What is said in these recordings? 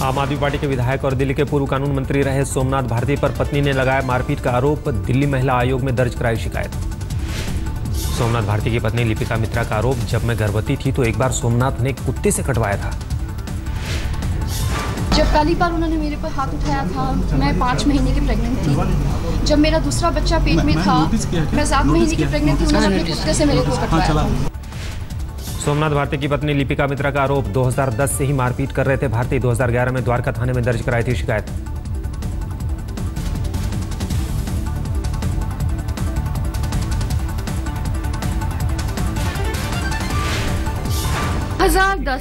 आम आदमी पार्टी के विधायक और दिल्ली के पूर्व कानून मंत्री रहे सोमनाथ भारती पर पत्नी ने लगाया मारपीट का आरोप, दिल्ली महिला आयोग में दर्ज कराई शिकायत। सोमनाथ भारती की पत्नी लिपिका मित्रा का आरोप, जब मैं गर्भवती थी तो एक बार सोमनाथ ने कुत्ते से कटवाया था। जब पहली बार उन्होंने मेरे पर हाथ उठाया था, मैं 5 महीने की प्रेग्नेंट थी। जब मेरा दूसरा बच्चा पेट में था, मैं 7 महीने की प्रेग्नेंट थी, उन्होंने अपने कुत्ते से मेरे को कटवाया था। सोमनाथ भारती की पत्नी लिपिका मित्रा का आरोप, 2010 से ही मारपीट कर रहे थे भारती। 2011 में द्वारका थाने में दर्ज कराई थी शिकायत।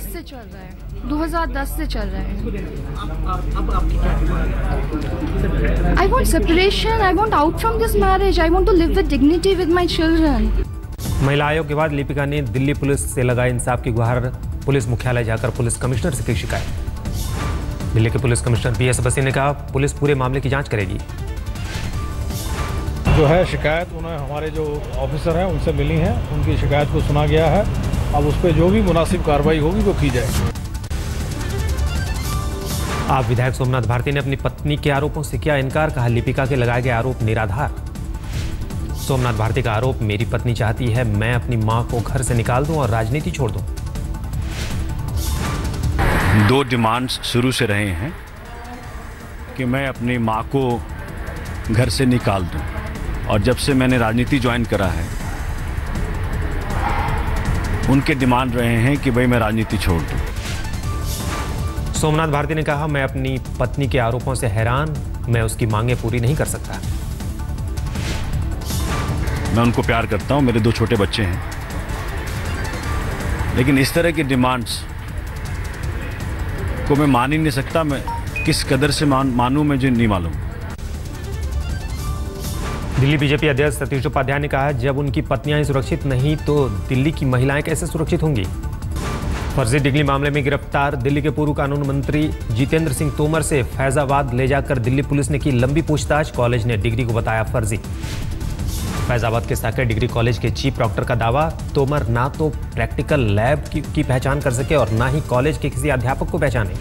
से चल रहा है, 2010 से चल रहा है। I want separation. I want out from this marriage. I want to live with dignity with my children. महिला आयोग के बाद लिपिका ने दिल्ली पुलिस से लगाई इंसाफ की गुहार, पुलिस मुख्यालय जाकर पुलिस कमिश्नर से की शिकायत। दिल्ली के पुलिस कमिश्नर PS बसी ने कहा, पुलिस पूरे मामले की जांच करेगी। जो है शिकायत उन्हें हमारे जो ऑफिसर हैं उनसे मिली है, उनकी शिकायत को सुना गया है। अब उस पर जो भी मुनासिब कार्रवाई होगी वो की जाएगी। आप विधायक सोमनाथ भारती ने अपनी पत्नी के आरोपों से किया इनकार, कहा लिपिका के लगाए गए आरोप निराधार। सोमनाथ भारती का आरोप, मेरी पत्नी चाहती है मैं अपनी मां को घर से निकाल दूं और राजनीति छोड़ दूं। 2 डिमांड्स शुरू से रहे हैं कि मैं अपनी मां को घर से निकाल दूं, और जब से मैंने राजनीति ज्वाइन करा है उनके डिमांड रहे हैं कि भाई मैं राजनीति छोड़ दूं। सोमनाथ भारती ने कहा, मैं अपनी पत्नी के आरोपों से हैरान, मैं उसकी मांगें पूरी नहीं कर सकता। मैं उनको प्यार करता हूं, मेरे 2 छोटे बच्चे हैं, लेकिन इस तरह की डिमांड्स को मैं मान ही नहीं सकता। मैं किस कदर से मानूं मुझे नहीं मालूम। दिल्ली बीजेपी अध्यक्ष सतीश उपाध्याय ने कहा, जब उनकी पत्नियां सुरक्षित नहीं तो दिल्ली की महिलाएं कैसे सुरक्षित होंगी। फर्जी डिग्री मामले में गिरफ्तार दिल्ली के पूर्व कानून मंत्री जितेंद्र सिंह तोमर से फैजाबाद ले जाकर दिल्ली पुलिस ने की लंबी पूछताछ, कॉलेज ने डिग्री को बताया फर्जी। फैजाबाद के साकेत डिग्री कॉलेज के चीफ प्रॉक्टर का दावा, तोमर ना तो प्रैक्टिकल लैब की पहचान कर सके और ना ही कॉलेज के किसी अध्यापक को पहचाने।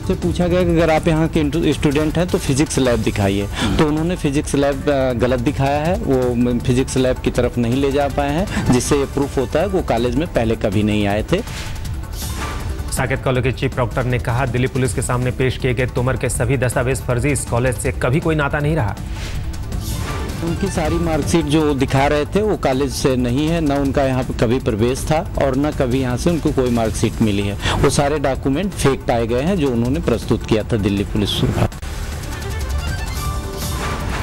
से पूछा गया कि अगर आप यहाँ के स्टूडेंट हैं तो फिजिक्स लैब दिखाइए, तो उन्होंने फिजिक्स लैब गलत दिखाया है, वो फिजिक्स लैब की तरफ नहीं ले जा पाए हैं, जिससे ये प्रूफ होता है वो कॉलेज में पहले कभी नहीं आए थे। साकेत कॉलेज के चीफ प्रॉक्टर ने कहा, दिल्ली पुलिस के सामने पेश किए गए तोमर के सभी दस्तावेज फर्जी, इस कॉलेज से कभी कोई नाता नहीं रहा। उनकी सारी मार्कशीट जो दिखा रहे थे वो कॉलेज से नहीं है, ना उनका यहाँ पे कभी प्रवेश था और ना कभी यहाँ से उनको कोई मार्कशीट मिली है। वो सारे डॉक्यूमेंट फेक पाए गए हैं जो उन्होंने प्रस्तुत किया था दिल्ली पुलिस को।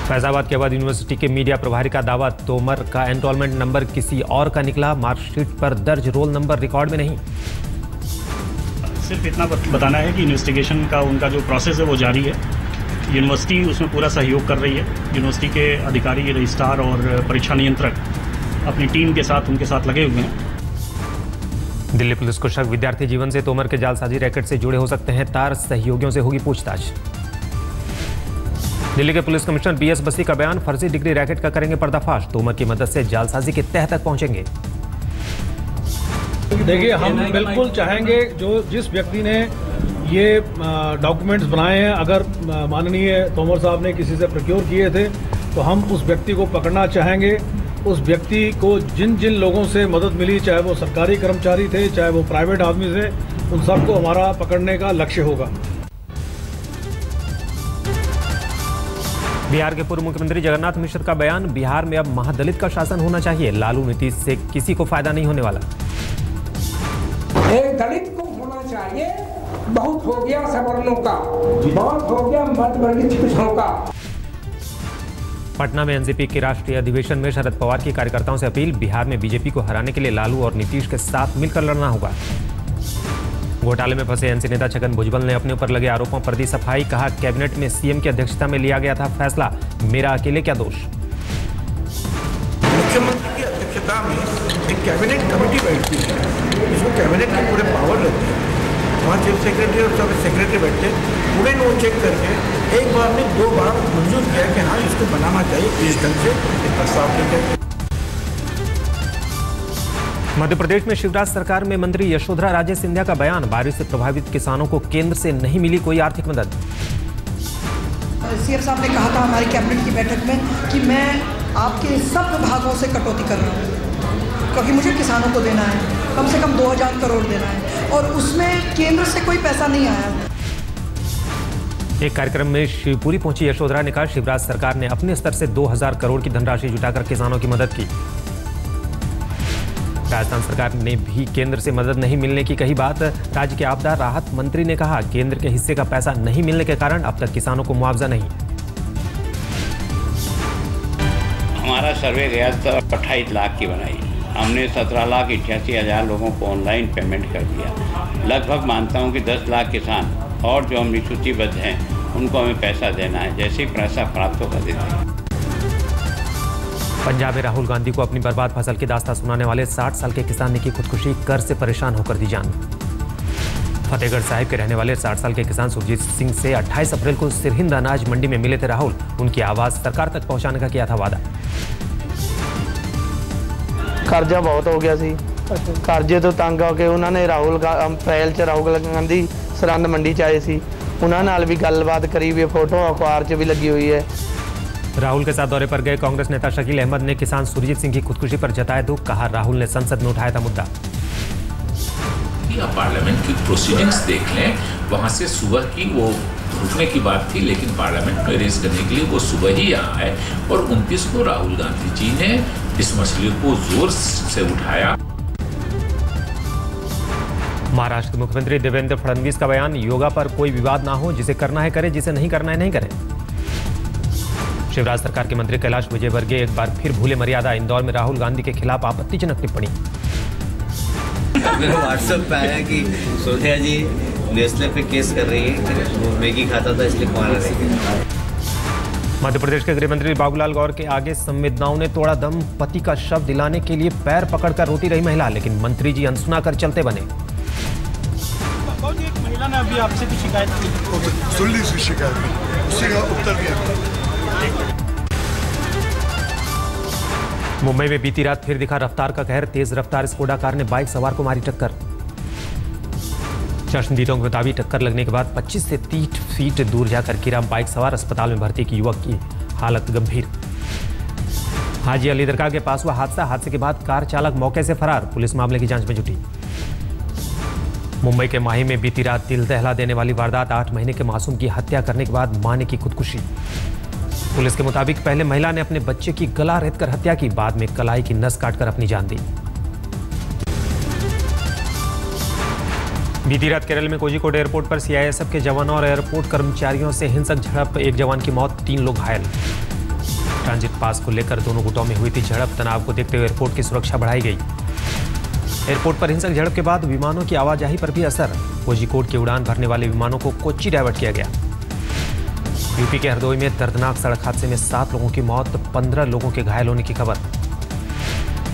फैजाबाद के बाद यूनिवर्सिटी के मीडिया प्रभारी का दावा, तोमर का एनरोलमेंट नंबर किसी और का निकला, मार्कशीट पर दर्ज रोल नंबर रिकॉर्ड में नहीं। सिर्फ इतना बताना है कि इन्वेस्टिगेशन का उनका जो प्रोसेस है वो जारी है। यूनिवर्सिटी उसमें पूरा सहयोग कर रही है। यूनिवर्सिटी के अधिकारी, रजिस्ट्रार और परीक्षा नियंत्रक अपनी टीम के साथ उनके साथ लगे हुए हैं। दिल्ली पुलिस को शक, विद्यार्थी जीवन से तोमर के जालसाजी रैकेट से जुड़े हो सकते हैं तार, सहयोगियों से होगी पूछताछ। दिल्ली के पुलिस कमिश्नर PS बसी का बयान, फर्जी डिग्री रैकेट का करेंगे पर्दाफाश, तोमर की मदद से जालसाजी के तह तक पहुंचेंगे। देखिए, हम बिल्कुल चाहेंगे जिस व्यक्ति ने ये डॉक्यूमेंट्स बनाए हैं, अगर माननीय तोमर साहब ने किसी से प्रोक्योर किए थे तो हम उस व्यक्ति को पकड़ना चाहेंगे। उस व्यक्ति को जिन जिन लोगों से मदद मिली, चाहे वो सरकारी कर्मचारी थे, चाहे वो प्राइवेट आदमी थे, उन सबको हमारा पकड़ने का लक्ष्य होगा। बिहार के पूर्व मुख्यमंत्री जगन्नाथ मिश्र का बयान, बिहार में अब महादलित का शासन होना चाहिए, लालू नीतीश से किसी को फायदा नहीं होने वाला। एक दलित को होना चाहिए, बहुत हो गया सवर्णों का, बहुत हो गया मध्यवर्गीय पिछड़ों का। पटना में एनसीपी के राष्ट्रीय अधिवेशन में शरद पवार की कार्यकर्ताओं से अपील, बिहार में बीजेपी को हराने के लिए लालू और नीतीश के साथ मिलकर लड़ना होगा। घोटाले में फंसे एनसी नेता छगन भुजबल ने अपने ऊपर लगे आरोपों पर दी सफाई, कहा कैबिनेट में सीएम की अध्यक्षता में लिया गया था फैसला, मेरा अकेले क्या दोष। मुख्यमंत्री की अध्यक्षता में एक कैबिनेट कमेटी बैठती है, इसको कैबिनेट के पूरे पावर रहते हैं, वहाँ चीफ सेक्रेटरी और सब सेक्रेटरी बैठते, पूरे नोट चेक करके एक बार में 2 बार मंजूर किया कि हाँ इसको बनाना चाहिए, इस ढंग से एक प्रस्ताव लेकर। मध्य प्रदेश में शिवराज सरकार में मंत्री यशोधरा राजे सिंधिया का बयान, बारिश से प्रभावित किसानों को केंद्र से नहीं मिली कोई आर्थिक मदद। सीएम साहब ने कहा था हमारी कैबिनेट की बैठक में कि मैं आपके सब विभागों से कटौती कर रहा हूँ क्योंकि मुझे किसानों को देना है, कम से कम 2000 करोड़ देना है और उसमें केंद्र से कोई पैसा नहीं आया। एक कार्यक्रम में शिवपुरी पहुंची यशोधरा ने कहा, शिवराज सरकार ने अपने स्तर से 2000 करोड़ की धनराशि जुटाकर किसानों की मदद की। राजस्थान सरकार ने भी केंद्र से मदद नहीं मिलने की कही बात। राज्य के आपदा राहत मंत्री ने कहा, केंद्र के हिस्से का पैसा नहीं मिलने के कारण अब तक किसानों को मुआवजा नहीं। हमारा सर्वे गया तो 28 लाख की बनाई, हमने 17,88,000 लोगों को ऑनलाइन पेमेंट कर दिया। लगभग मानता हूं कि 10 लाख किसान और जो हम सूचीबद्ध हैं उनको हमें पैसा देना है, जैसे ही पैसा प्राप्त होगा देते। पंजाब में राहुल गांधी को अपनी बर्बाद फसल की दास्तां सुनाने वाले 60 साल के किसान ने की खुदकुशी, कर्ज से परेशान होकर दी जान। फतेहगढ़ साहिब के रहने वाले 60 साल के किसान सुरजीत सिंह से 28 अप्रैल को सिरहिंद अनाज मंडी में मिले थे राहुल। उनकी आवाज सरकार तक पहुंचाने का किया था वादा। कर्जा बहुत हो गया सी, कर्जे तो तंग होकर उन्होंने अप्रैल च राहुल गांधी सरहिंद मंडी च आए सी, उन्होंने नाल भी गलबात करी हुई, फोटो अखबार च भी लगी हुई है। राहुल के साथ दौरे पर गए कांग्रेस नेता शकील अहमद ने किसान सुरजीत सिंह की खुदकुशी पर जताया दुख, कहा राहुल ने संसद में उठाया था मुद्दा। पार्लियामेंट की प्रोसीडिंग्स देख लें, वहां से सुबह की वो रुकने की बात थी, लेकिन पार्लियामेंट में रेस करने के लिए वो सुबह ही यहाँ आए और 29 को राहुल गांधी जी ने इस मसले को जोर से उठाया। महाराष्ट्र के मुख्यमंत्री देवेंद्र फडणवीस का बयान, योगा पर कोई विवाद ना हो, जिसे करना है करे, जिसे नहीं करना है नहीं करे। शिवराज सरकार के मंत्री कैलाश विजयवर्गीय एक बार फिर भूले मर्यादा, इंदौर में राहुल गांधी के खिलाफ आपत्तिजनक टिप्पणी। मेरे व्हाट्सएप पे आया कि सोनिया जी नेस्ले पे केस कर रही है, वो मैगी खाता था इसलिए मार रही है। मध्य प्रदेश के गृह मंत्री बाबूलाल गौर के आगे संवेदनाओं ने तोड़ा दम, पति का शव दिलाने के लिए पैर पकड़कर रोती रही महिला, लेकिन मंत्री जी अनसुना कर चलते बने। एक महिला ने अभी आपसे भी शिकायत की, सुन ली उसकी शिकायत, उसी का उत्तर दिया। मुंबई में बीती रात फिर दिखा रफ्तार का कहर, तेज रफ्तार स्कोडा कार ने बाइक सवार को मारी टक्कर। चश्मदीदों के मुताबिक टक्कर लगने के बाद 25 से 30 फीट दूर जाकर गिरा बाइक सवार, अस्पताल में भर्ती की युवक की हालत गंभीर। हाजी अली दरगाह के पास हुआ हादसे के बाद कार चालक मौके से फरार, पुलिस मामले की जांच में जुटी। मुंबई के माही में बीती रात दिल दहला देने वाली वारदात, 8 महीने के मासूम की हत्या करने के बाद मां ने की खुदकुशी। पुलिस के मुताबिक पहले महिला ने अपने बच्चे की गला रेतकर हत्या की, बाद में कलाई की नस काटकर अपनी जान दी। बीती रात केरल में कोझिकोड एयरपोर्ट पर सीआईएसएफ के जवानों और एयरपोर्ट कर्मचारियों से हिंसक झड़प, एक जवान की मौत, 3 लोग घायल। ट्रांजिट पास को लेकर दोनों गुटों में हुई थी झड़प, तनाव को देखते हुए एयरपोर्ट की सुरक्षा बढ़ाई गई। एयरपोर्ट पर हिंसक झड़प के बाद विमानों की आवाजाही पर भी असर, कोझिकोड की उड़ान भरने वाले विमानों को कोच्चि डायवर्ट किया गया। यूपी के हरदोई में दर्दनाक सड़क हादसे में 7 लोगों की मौत, 15 लोगों के घायल होने की खबर।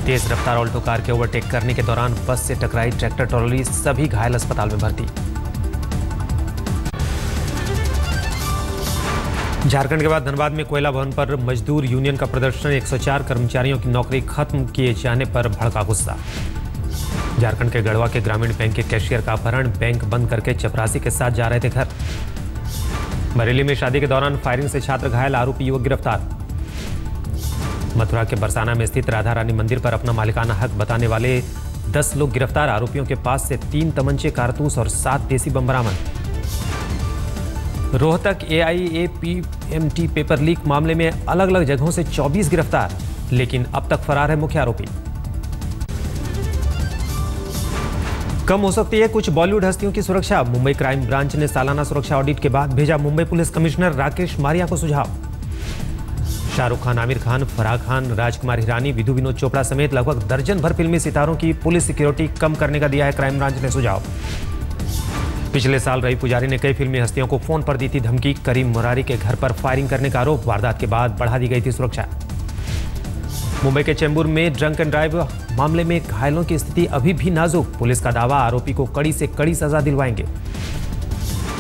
तेज रफ्तार ऑल्टो कार के ओवरटेक करने के दौरान बस से टकराई ट्रैक्टर ट्रॉली, सभी घायल अस्पताल में भर्ती। झारखंड के बाद धनबाद में कोयला भवन पर मजदूर यूनियन का प्रदर्शन, 104 कर्मचारियों की नौकरी खत्म किए जाने पर भड़का गुस्सा। झारखंड के गढ़वा के ग्रामीण बैंक के कैशियर का अपहरण, बैंक बंद करके चपरासी के साथ जा रहे थे घर। बरेली में शादी के दौरान फायरिंग से छात्र घायल, आरोपी युवक गिरफ्तार। मथुरा के बरसाना में स्थित राधा रानी मंदिर पर अपना मालिकाना हक बताने वाले 10 लोग गिरफ्तार, आरोपियों के पास से 3 तमंचे, कारतूस और 7 देसी बम बरामद। रोहतक AIAPMT पेपर लीक मामले में अलग अलग जगहों से 24 गिरफ्तार, लेकिन अब तक फरार है मुख्य आरोपी। कम हो सकती है कुछ बॉलीवुड हस्तियों की सुरक्षा, मुंबई क्राइम ब्रांच ने सालाना सुरक्षा ऑडिट के बाद भेजा मुंबई पुलिस कमिश्नर राकेश मारिया को सुझाव। शाहरुख खान, आमिर खान, फराह खान, राजकुमार हिरानी, विधु विनोद चोपड़ा समेत लगभग दर्जन भर फिल्मी सितारों की पुलिस सिक्योरिटी कम करने का दिया है क्राइम ब्रांच ने सुझाव। पिछले साल रवि पुजारी ने कई फिल्मी हस्तियों को फोन पर दी थी धमकी, करीम मुरारी के घर पर फायरिंग करने का आरोप, वारदात के बाद बढ़ा दी गई थी सुरक्षा। मुंबई के चेंबूर में ड्रंक एंड ड्राइव मामले में घायलों की स्थिति अभी भी नाजुक, पुलिस का दावा आरोपी को कड़ी से कड़ी सजा दिलवाएंगे।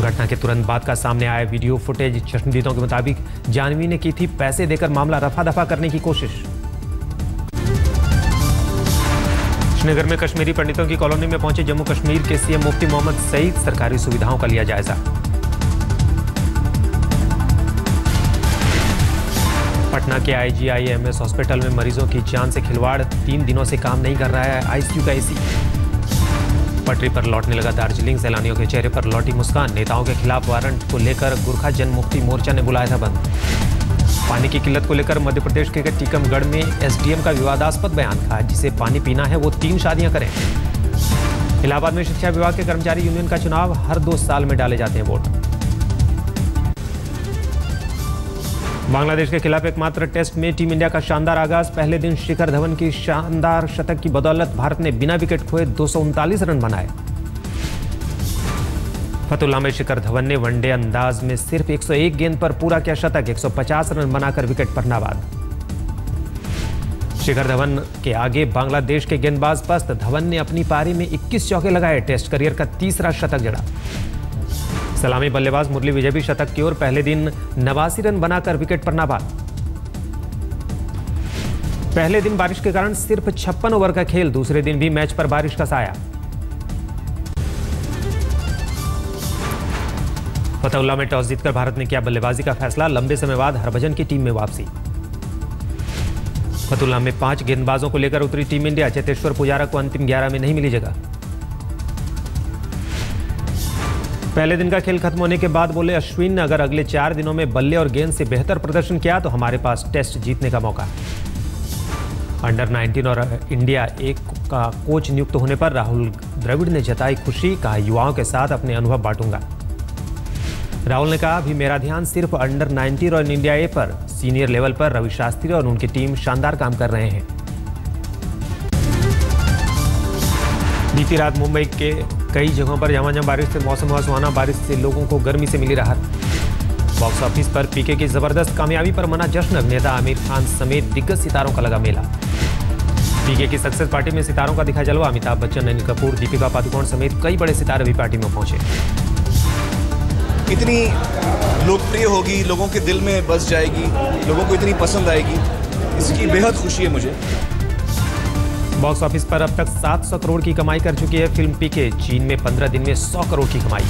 घटना के तुरंत बाद का सामने आया वीडियो फुटेज, चश्मदीदों के मुताबिक जानवी ने की थी पैसे देकर मामला रफा दफा करने की कोशिश। श्रीनगर में कश्मीरी पंडितों की कॉलोनी में पहुंचे जम्मू कश्मीर के सीएम मुफ्ती मोहम्मद सईद, सरकारी सुविधाओं का लिया जायजा। पटना के IGIMS हॉस्पिटल में मरीजों की जान से खिलवाड़, 3 दिनों से काम नहीं कर रहा है ICU का AC। पटरी पर लौटने लगा दार्जिलिंग, सैलानियों के चेहरे पर लौटी मुस्कान। नेताओं के खिलाफ वारंट को लेकर गोरखा जनमुक्ति मोर्चा ने बुलाया था बंद। पानी की किल्लत को लेकर मध्य प्रदेश के टीकमगढ़ में SDM का विवादास्पद बयान, कहा जिसे पानी पीना है वो 3 शादियां करें। इलाहाबाद में शिक्षा विभाग के कर्मचारी यूनियन का चुनाव, हर 2 साल में डाले जाते हैं वोट। बांग्लादेश के खिलाफ एकमात्र टेस्ट में टीम इंडिया का शानदार आगाज। पहले दिन शिखर धवन की शानदार शतक की बदौलत भारत ने बिना विकेट खोए 239 रन बनाए। फतुल्ला में शिखर धवन ने वनडे अंदाज में सिर्फ 101 गेंद पर पूरा किया शतक, 150 रन बनाकर विकेट पर नाबाद। शिखर धवन के आगे बांग्लादेश के गेंदबाज पस्त। धवन ने अपनी पारी में 21 चौके लगाए, टेस्ट करियर का 3रा शतक जड़ा। सलामी बल्लेबाज मुरली विजय भी शतक की ओर, पहले दिन 89 रन बनाकर विकेट पर नाबाद। पहले दिन बारिश के कारण सिर्फ 56 ओवर का खेल, दूसरे दिन भी मैच पर बारिश का साया। फतुल्ला में टॉस जीतकर भारत ने किया बल्लेबाजी का फैसला, लंबे समय बाद हरभजन की टीम में वापसी। फतुल्ला में 5 गेंदबाजों को लेकर उतरी टीम इंडिया, चेतेश्वर पुजारा को अंतिम 11 में नहीं मिली जगह। पहले दिन का खेल खत्म होने के बाद बोले अश्विन, अगर अगले 4 दिनों में बल्ले और गेंद से बेहतर प्रदर्शन किया तो हमारे पास टेस्ट जीतने का मौका। अंडर 19 और इंडिया 1 का कोच नियुक्त होने पर राहुल द्रविड़ ने जताई खुशी, कहा युवाओं के साथ अपने अनुभव बांटूंगा। राहुल ने कहा अभी मेरा ध्यान सिर्फ अंडर 19 और इंडिया A पर, सीनियर लेवल पर रवि शास्त्री और उनकी टीम शानदार काम कर रहे हैं। बीती रात मुंबई के कई जगहों पर झमाझम बारिश से मौसम हुआ सुहाना, बारिश से लोगों को गर्मी से मिली राहत। बॉक्स ऑफिस पर पीके की जबरदस्त कामयाबी पर मना जश्न, अभिनेता आमिर खान समेत दिग्गज सितारों का लगा मेला। पीके की सक्सेस पार्टी में सितारों का दिखा जलवा, अमिताभ बच्चन, अनिल कपूर, दीपिका पादुकोण समेत कई बड़े सितारे भी पार्टी में पहुंचे। इतनी लोकप्रिय होगी, लोगों के दिल में बस जाएगी, लोगों को इतनी पसंद आएगी, इसकी बेहद खुशी है मुझे। बॉक्स ऑफिस पर अब तक 700 करोड़ की कमाई कर चुकी है फिल्म पीके। चीन में 15 दिन में 100 करोड़ की कमाई।